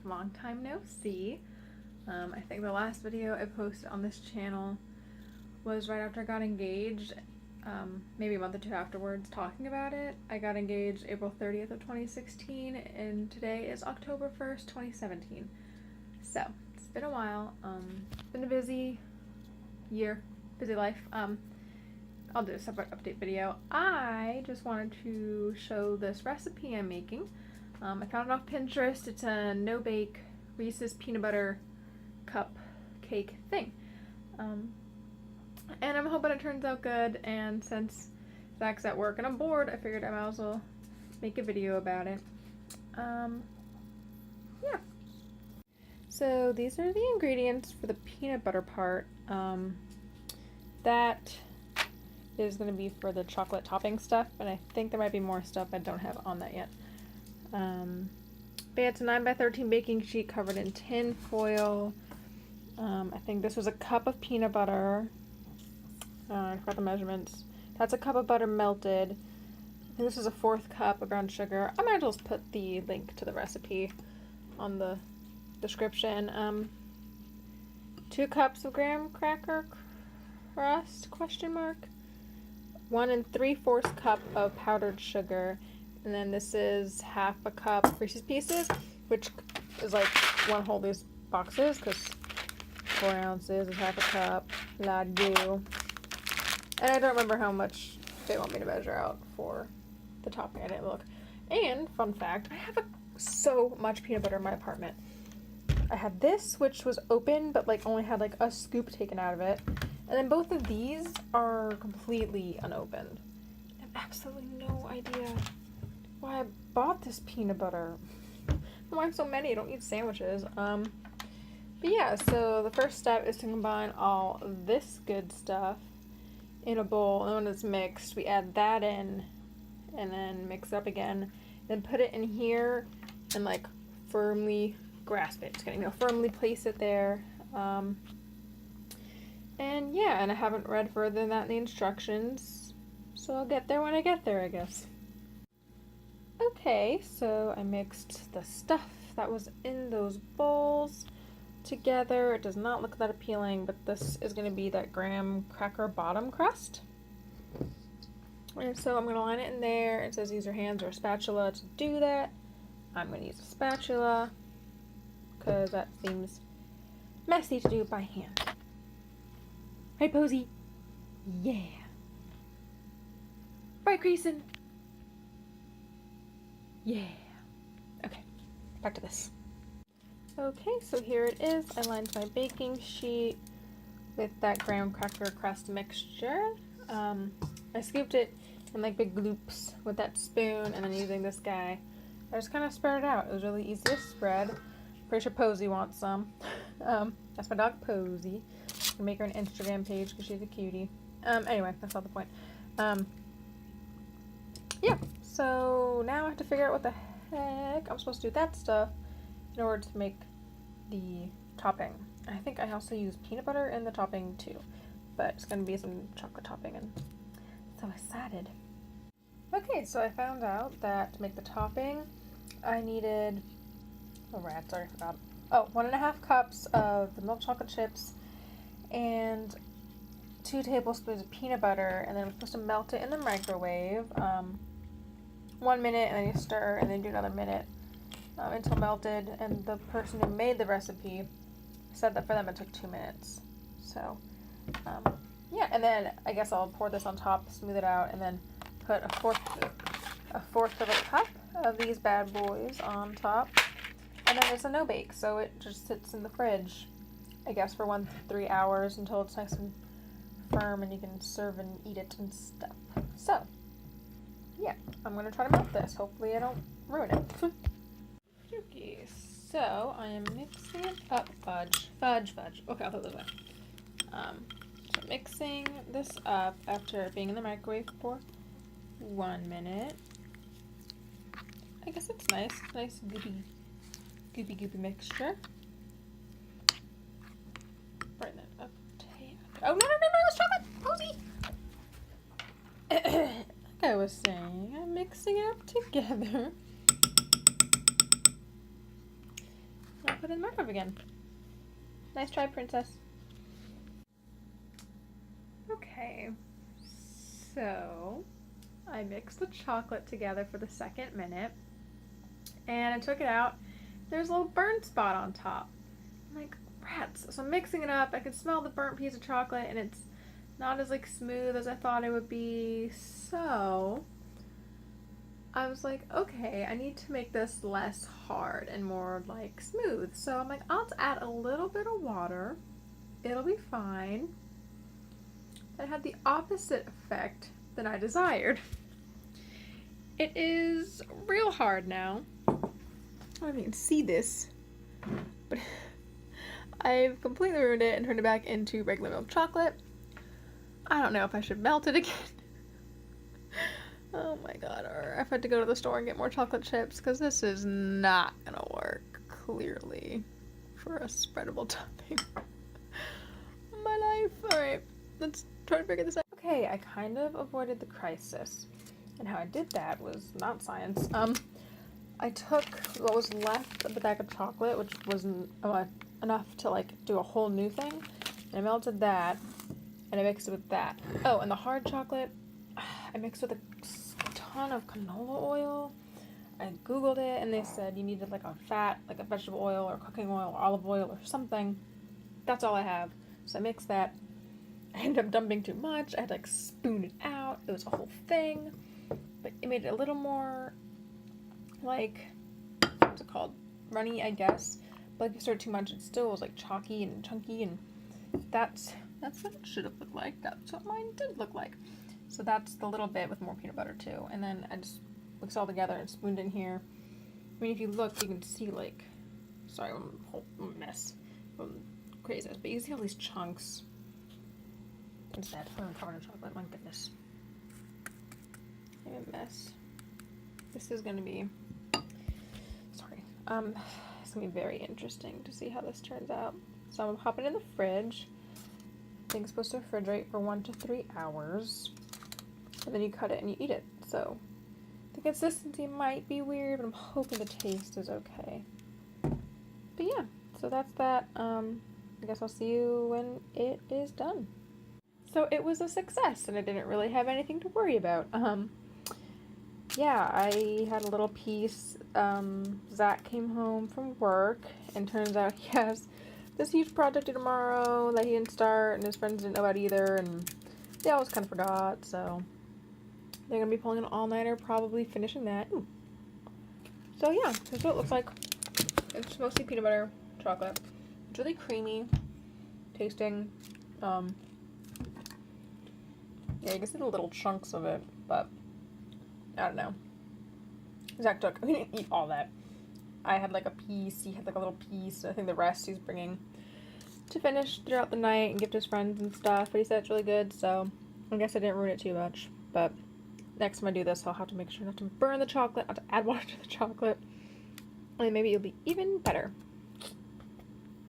Long time no see. I think the last video I posted on this channel was right after I got engaged, maybe a month or two afterwards, talking about it. I got engaged April 30th of 2016, and today is October 1st, 2017. So, it's been a while. It's been a busy year, busy life. I'll do a separate update video. I just wanted to show this recipe I'm making. I found it off Pinterest. It's a no-bake Reese's peanut butter cupcake thing. And I'm hoping it turns out good, and since Zach's at work and I'm bored, I figured I might as well make a video about it. Yeah. So these are the ingredients for the peanut butter part. That is going to be for the chocolate topping stuff, and I think there might be more stuff I don't have on that yet. But yeah, it's a 9x13 baking sheet covered in tin foil. I think this was a cup of peanut butter. I forgot the measurements. That's a cup of butter melted. I think this is a 4th cup of brown sugar. I might as well just put the link to the recipe on the description. 2 cups of graham cracker crust, ? 1 3/4 cup of powdered sugar. And then this is half a cup Reese's Pieces, which is like one whole these boxes, because 4 ounces is half a cup. La-do. And I don't remember how much they want me to measure out for the topping. I didn't look. And, fun fact, I have so much peanut butter in my apartment. I had this, which was open, but like only had like a scoop taken out of it. And then both of these are completely unopened. I have absolutely no idea why I bought this peanut butter. Why so many? I don't eat sandwiches. But yeah, so the first step is to combine all this good stuff in a bowl, and when it's mixed, we add that in, and then mix it up again, then put it in here, and like firmly grasp it. Just kidding, firmly place it there. And yeah, and I haven't read further than that in the instructions, so I'll get there when I get there, I guess. Okay, so I mixed the stuff that was in those bowls together. It does not look that appealing, but this is going to be that graham cracker bottom crust. And so I'm going to line it in there. It says use your hands or a spatula to do that. I'm going to use a spatula because that seems messy to do by hand. Right, Posy? Yeah. Right, Grayson? Yeah. Okay, back to this. Okay, so here it is. I lined my baking sheet with that graham cracker crust mixture. I scooped it in like big loops with that spoon, and then using this guy, I just kind of spread it out. It was really easy to spread. Pretty sure Posy wants some. That's my dog Posy. I'm gonna make her an Instagram page because she's a cutie. Anyway, that's not the point. Yeah, so now I have to figure out what the heck I'm supposed to do with that stuff in order to make the topping. I think I also use peanut butter in the topping too, but it's going to be some chocolate topping, and so excited. Okay, so I found out that to make the topping, I needed, oh rats, sorry, I forgot. Oh, 1.5 cups of the milk chocolate chips and 2 tablespoons of peanut butter, and then I'm supposed to melt it in the microwave, 1 minute, and then you stir, and then do another minute until melted. And the person who made the recipe said that for them it took 2 minutes. So yeah, and then I guess I'll pour this on top, smooth it out, and then put a fourth of a cup of these bad boys on top. And then it's a no bake, so it just sits in the fridge, I guess, for 1 to 3 hours until it's nice and firm and you can serve and eat it and stuff. So yeah, I'm gonna try to melt this. Hopefully I don't ruin it. Okay, so I am mixing it up. Fudge. Okay, I'll put it this way. So mixing this up after being in the microwave for 1 minute. I guess it's nice. Nice goopy mixture. Bring that up. Oh, no, it's chocolate! Posy! Like I was saying, I'm mixing it up together. put it in the microwave again. Nice try, princess. Okay, so I mixed the chocolate together for the second minute, and I took it out. There's a little burnt spot on top. I'm like, rats. So I'm mixing it up. I can smell the burnt piece of chocolate, and it's not as like smooth as I thought it would be. So I was like, okay, I need to make this less hard and more like smooth. So I'm like, I'll add a little bit of water. It'll be fine. It had the opposite effect than I desired. It is real hard now. I don't know if you can see this, but I've completely ruined it and turned it back into regular milk chocolate. I don't know if I should melt it again. Oh my god, or if I had to go to the store and get more chocolate chips, because this is not gonna work, clearly, for a spreadable topping. My life. Alright, let's try to figure this out. Okay, I kind of avoided the crisis, and how I did that was not science. I took what was left of the bag of chocolate, which wasn't enough to like do a whole new thing, and I melted that, and I mixed it with that. Oh, and the hard chocolate, I mixed with a ton of canola oil. I googled it, and they said you needed like a fat, like a vegetable oil or cooking oil or olive oil or something. That's all I have. So I mixed that. I ended up dumping too much. I had to like spoon it out. It was a whole thing, but it made it a little more like, what's it called? Runny, I guess. But like if you stirred too much, it still was like chalky and chunky, and that's what it should have looked like. That's what mine did look like. So that's the little bit with more peanut butter too. And then I just mixed it all together and spooned in here. I mean, if you look, you can see like, sorry, I'm a whole mess. Crazy, but you can see all these chunks. Instead, I'm covered in chocolate. My goodness, I'm a mess. This is gonna be, sorry. It's gonna be very interesting to see how this turns out. So I'm popping it in the fridge. I think it's supposed to refrigerate for 1 to 3 hours. And then you cut it and you eat it. So the consistency might be weird, but I'm hoping the taste is okay. But yeah, so that's that. I guess I'll see you when it is done. So it was a success, and I didn't really have anything to worry about. Yeah, I had a little piece. Zach came home from work, and turns out he has this huge project due tomorrow that he didn't start, and his friends didn't know about either, and they always kind of forgot, so they're going to be pulling an all-nighter, probably finishing that. Ooh. So yeah, that's what it looks like. It's mostly peanut butter, chocolate. It's really creamy tasting. Yeah, you can see the little chunks of it, but I don't know. Zach took, we didn't eat all that. I had like a piece, he had like a little piece, I think the rest he's bringing to finish throughout the night and give to his friends and stuff, but he said it's really good, so I guess I didn't ruin it too much. But next time I do this, I'll have to make sure not to burn the chocolate, not to add water to the chocolate, and maybe it'll be even better.